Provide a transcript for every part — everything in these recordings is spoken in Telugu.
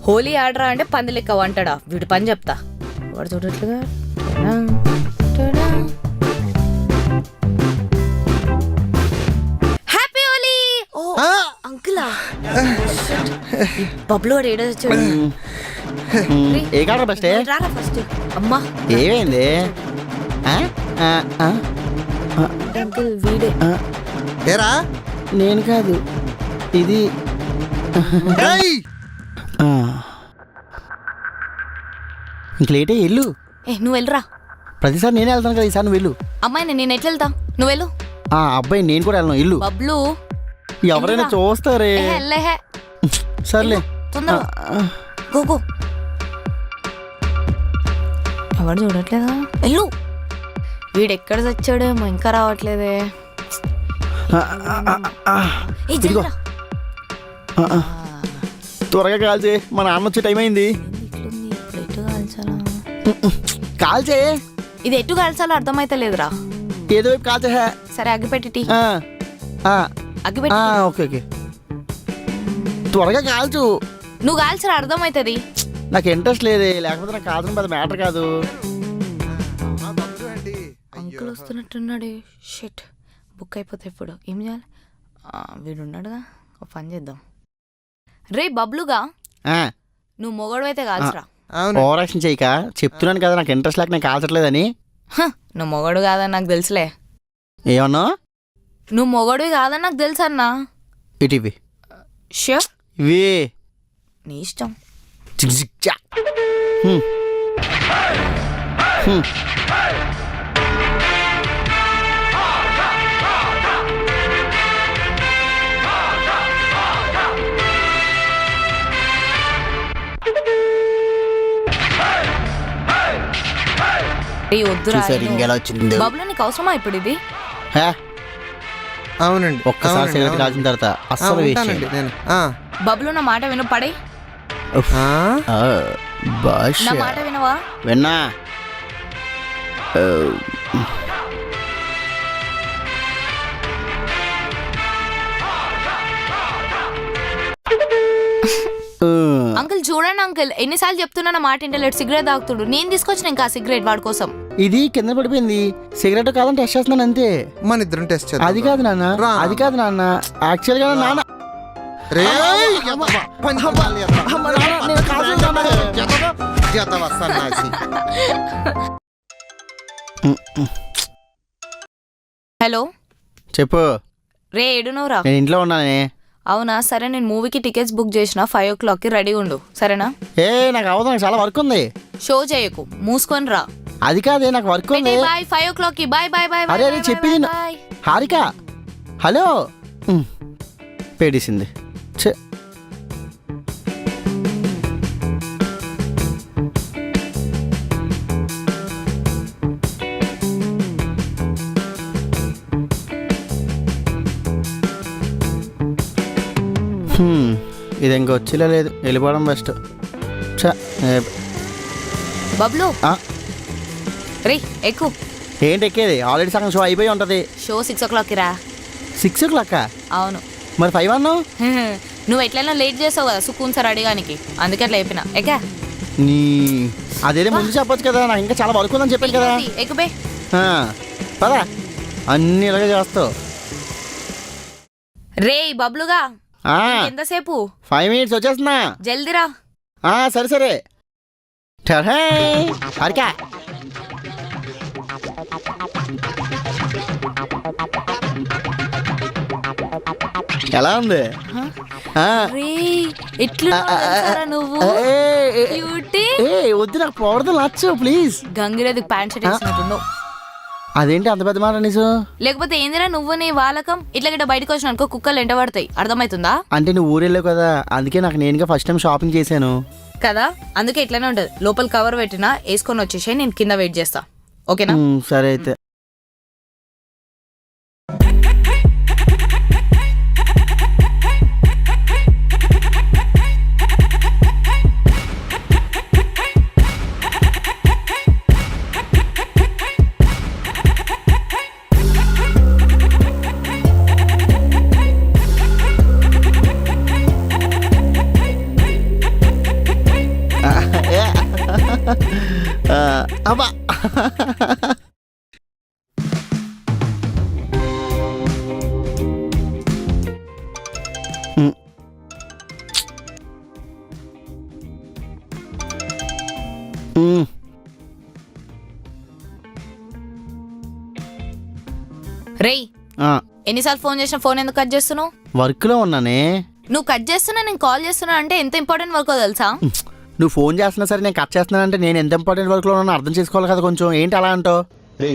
హోలీ ఆడరా అంటే పంది లెక్క వంటాడా వీడి పని చెప్తా వాడు చూడట్లుగా హ్యాపీ హోలీ ఓ అంకులా బబ్లు వాడు ఏడో వచ్చాడు ఏ కాడ బెస్ట్ రారా ఫస్ట్ అమ్మా ఏమైంది అంకుల్ వీడే ఏరా నేను కాదు ఇది ఇంక లేటే వెళ్ళు నువ్వు వెళ్ళరా ప్రతిసారి నేనే వెళ్తాను కదా ఈసారి నువ్వు వెళ్ళు అమ్మాయి నేను ఎట్లా వెళ్తా నువ్వు వెళ్ళు అబ్బాయి నేను కూడా వెళ్ళను ఇల్లు బబ్లు ఎవరైనా చూస్తారే సర్లే తొందర గో ఎవరు చూడట్లేదా వెళ్ళు వీడు ఎక్కడ చచ్చాడేమో ఇంకా రావట్లేదే ఇదిగో త్వరగా కాల్చే మా నాన్న వచ్చే టైం అయింది కాల్చే ఇది ఎటు కాల్చాలో అర్థమైతే లేదురా ఏదో వైపు కాల్చే సరే అగ్గిపెట్టి ఓకే ఓకే త్వరగా కాల్చు నువ్వు కాల్చరా అర్థమవుతుంది నాకు ఇంట్రెస్ట్ లేదే లేకపోతే నాకు కాల్చడం పెద్ద మ్యాటర్ కాదు అంకుల్ వస్తున్నట్టున్నాడు షిట్ బుక్ అయిపోతే ఇప్పుడు ఏం చేయాలి వీడు ఉన్నాడుగా ఒక పని చేద్దాం రే బబ్లుగా నువ్వు మొగడు అయితే కాల్చరా ఓవర్ యాక్షన్ చేయక చెప్తున్నాను కదా నాకు ఇంట్రెస్ట్ లేక నేను కాల్చట్లేదని నువ్వు మొగడు కాదని నాకు తెలుసులే ఏమన్నా నువ్వు మొగడు కాదని నాకు తెలుసు అన్నా ఇటు ఇవి షూర్ ఇవి నీ ఇష్టం బబ్లు నీకు అవసరమా ఇప్పుడు ఇది అవునండి ఒక్కసారి సిగరెట్ కాల్చిన తర్వాత అస్సలు వేస్ట్ నేను బబ్లు నా మాట విను పడే నా మాట వినవా విన్నా అంకుల్ చూడండి అంకుల్ ఎన్నిసార్లు చెప్తున్నా నా మాట ఇంటలేడు సిగరెట్ తాగుతుడు నేను తీసుకొచ్చిన ఇంకా సిగరెట్ వాడి కోసం ఇది కింద పడిపోయింది సిగరెట్ కాదని టెస్ట్ చేస్తున్నాను అంతే మన ఇద్దరం టెస్ట్ చేద్దాం అది కాదు నాన్న అది కాదు నాన్న యాక్చువల్ గా నాన్న హలో చెప్పు రే ఏడునోరా నేను ఇంట్లో ఉన్నానే అవునా సరే నేను మూవీకి టికెట్స్ బుక్ చేసిన 5 o'clockకి రెడీ ఉండు సరేనా నాకు అవదు నాకు చాలా వర్క్ ఉంది షో చేయకు మూసుకొని రా అది కాదే నాకు వర్క్ ఉంది బాయ్ 5 o'clockకి బాయ్ బాయ్ బాయ్ అరే అరే చెప్పింది హారిక హలో పేడేసింది ఇది ఇంక వచ్చేలా లేదు వెళ్ళిపోవడం బెస్ట్ బబ్లు రే ఎక్కు ఏంటి ఎక్కేది ఆల్రెడీ సగం షో అయిపోయి ఉంటది షో 6 o'clockకి రా 6 o'clock అవును మరి 5 అన్నావు నువ్వు ఎట్లయినా లేట్ చేసావు కదా సుకూన్ సార్ అడిగానికి అందుకే అట్లా అయిపోయినా ఎక్కా నీ అదేదో ముందు చెప్పొచ్చు కదా నాకు ఇంకా చాలా వర్క్ ఉందని చెప్పాను కదా ఎక్కుబే పదా అన్ని ఇలాగే చేస్తావు రే బబ్లుగా ఎంతసేపు 5 minutes వచ్చేస్తున్నా జల్దిరా సరే సరే హారిక ఎలా ఉంది నువ్వు వద్దు నాకు పౌడర్ నచ్చు ప్లీజ్ గంగిరేది ప్యాంట్ షర్ట్ వేసినట్టు అదేంటి అంత పెద్ద మాట నీసు లేకపోతే ఏందిరా నువ్వు నీ వాలకం ఇట్లా గిట్ట బయటకు వచ్చిన అనుకో కుక్కలు ఎంట పడతాయి అర్థమవుతుందా అంటే నువ్వు ఊరెళ్ళావు కదా అందుకే నాకు నేనుగా ఫస్ట్ టైం షాపింగ్ చేశాను కదా అందుకే ఇట్లానే ఉంటది లోపల కవర్ పెట్టినా వేసుకొని వచ్చేసి నేను కింద వెయిట్ చేస్తా ఓకేనా సరే అయితే అబ్బా రేయ్ ఎన్నిసార్లు ఫోన్ చేసిన ఫోన్ ఎందుకు కట్ చేస్తున్నావు? వర్క్లో ఉన్నానే. నువ్వు కట్ చేస్తున్నా నేను కాల్ చేస్తున్నా అంటే ఎంత ఇంపార్టెంట్ వర్క్ తెలుసా? నువ్వు ఫోన్ చేస్తున్నా సరే నేను కట్ చేస్తున్నానంటే నేను ఎంత ఇంపార్టెంట్ వర్క్లో ఉన్నానో అర్థం చేసుకోవాలి కదా కొంచెం. ఏంటి అలా అంటావు? రే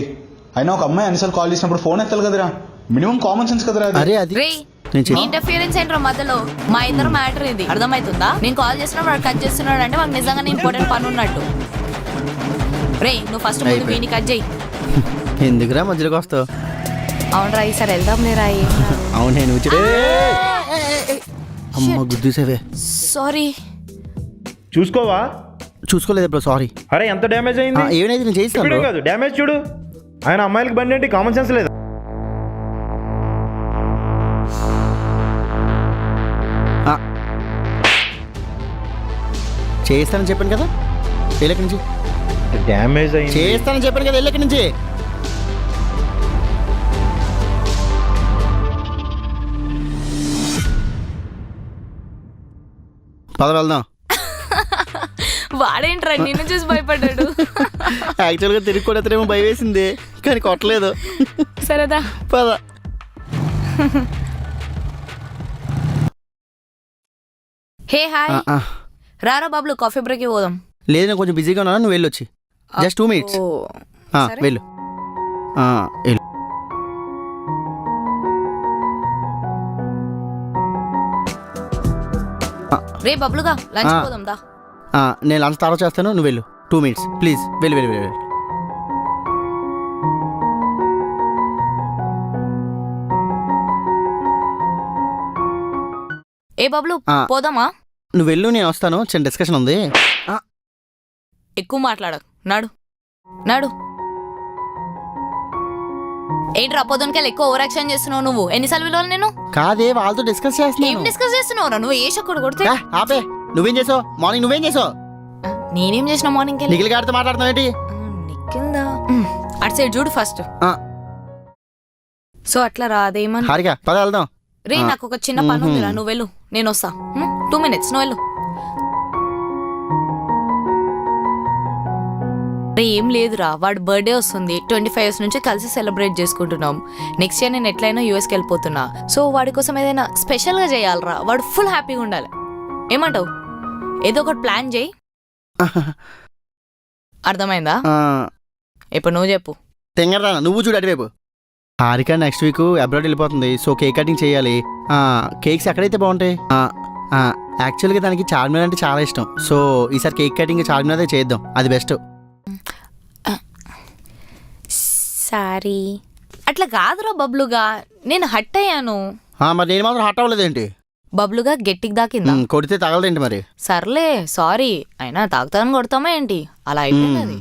అయినా ఒక అమ్మాయి అన్నిసార్లు కాల్ చేసినప్పుడు ఫోన్ ఎత్తాలి కదరా, మినిమం కామన్ సెన్స్ కదరా అది. అరే అది రేయ్ నేను నీ ఇంటర్ఫియరెన్స్ ఏంట్రా మధ్యలో? మా ఇద్దరు మ్యాటర్ ఇది అర్థమవుతుందా? నేను కాల్ చేస్తున్నప్పుడు వాడు కట్ చేస్తున్నాడు అంటే మాకు నిజంగానే ఇంపార్టెంట్ పని ఉన్నట్టు. రేయ్ నువ్వు ఫస్ట్ ముందు అయిపోయింది. వీని కట్ చేయి. ఎందుకురా మధ్యలోకి వస్తావు? అవునరా ఈసారి వెళ్దాం లేరా? అవును నేను అమ్మ గుద్దేసేవే. సారీ. చూసుకోవా? చూసుకోలేదు బ్రో, సారీ. అరే ఎంత డ్యామేజ్ అయింది. ఏమైనా నేను చేస్తాను ఇప్పుడే bro. కాదు డ్యామేజ్ చూడు. ఆయన అమ్మాయిలకి బండి అంటే కామన్ సెన్స్ లేదా? చేస్తానని చెప్పాను కదా, వెళ్ళకి నుంచి. డ్యామేజ్ అయింది. చేస్తానని చెప్పాను కదా, వెళ్ళకి నుంచి. పద వెళ్దాం. వాడేంట్రా నిన్ను చూసి భయపడ్డాడు. యాక్చువల్గా తిరిగి కొడతారేమో భయం వేసింది కానీ కొట్టలేదు. సరేదా పద. Hey hi. రారా బాబులు కాఫీ బ్రేక్ పోదాం. లేదు నేను కొంచెం బిజీగా ఉన్నాను, నువ్వు వెళ్ళొచ్చి జస్ట్ 2 minutes. ఓ, సరే. వెళ్ళు. వెళ్ళు. రే బబ్లుగా లంచ్ పోదాం దా. నేను లంచ్ తర్వాత చేస్తాను, నువ్వు వెళ్ళు. 2 minutes ప్లీజ్, వెళ్ళు వెళ్ళు వెళ్ళు. ఏ బబ్లు పోదామా? నువ్వు వెళ్ళు, నేను వస్తాను, చిన్న డిస్కషన్ ఉంది. ఎక్కువ మాట్లాడకు, నాడు నాడు. ఏంట్రా పొద్దునకెళ్ళి ఎక్కువ ఓవర్ యాక్షన్ చేస్తున్నావు నువ్వు? ఎన్నిసార్లు విలువలు నేను? కాదే వాళ్ళతో డిస్కస్ ఏం చేస్తున్నాను. డిస్కస్ చేస్తున్నావురా నువ్వు? ఏ షక్కుడు కొడితే ఆపే. నువ్వేం చేసావు మార్నింగ్? నువ్వేం చేసావు? నేనేం చేసిన మార్నింగ్ వెళ్ళి? నిఖిల్ గారితో మాట్లాడుతున్నావు ఏంటి? నిఖిల్దా? అటు సైడ్ చూడు ఫస్ట్. సో అట్లా రా. అదేమని హారిక పద వెళ్దాం. రే నాకు ఒక చిన్న పని ఉందిరా, నువ్వు వెళ్ళు, నేను వస్తా. 2 minutes నువ్వు వెళ్ళు. రే ఏం లేదురా, వాడు బర్త్డే వస్తుంది. 25 years నుంచి కలిసి సెలబ్రేట్ చేసుకుంటున్నాం. నెక్స్ట్ ఇయర్ నేను ఎట్లయినా యూఎస్కి వెళ్ళిపోతున్నా. సో వాడి కోసం ఏదైనా స్పెషల్గా చేయాలరా, వాడు ఫుల్ హ్యాపీగా ఉండాలి. ఏమంటావు? ఏదో ఒకటి ప్లాన్ చేయి. అర్థమైందా? ఇప్పుడు నువ్వు చెప్పు. తెంగరా నువ్వు చూడు అటువైపు. హారిక నెక్స్ట్ వీక్ అబ్రాడ్ వెళ్ళిపోతుంది, సో కేక్ కటింగ్ చేయాలి. కేక్స్ ఎక్కడైతే బాగుంటాయి? యాక్చువల్గా దానికి చార్మినార్ అంటే చాలా ఇష్టం, సో ఈసారి కేక్ కటింగ్ చార్మినార్ చేద్దాం, అది బెస్ట్. సారీ అట్లా కాదురా బబ్లుగా, నేను హట్ అయ్యాను. మరి నేను మాత్రం హట్ అవ్వలేదేంటి? బబ్లుగా గట్టికి దాకిందా? కొడితే తగలదేంటి మరి? సర్లే సారీ. అయినా తాగుతాను కొడతామా ఏంటి? అలా అయిపోయింది అది.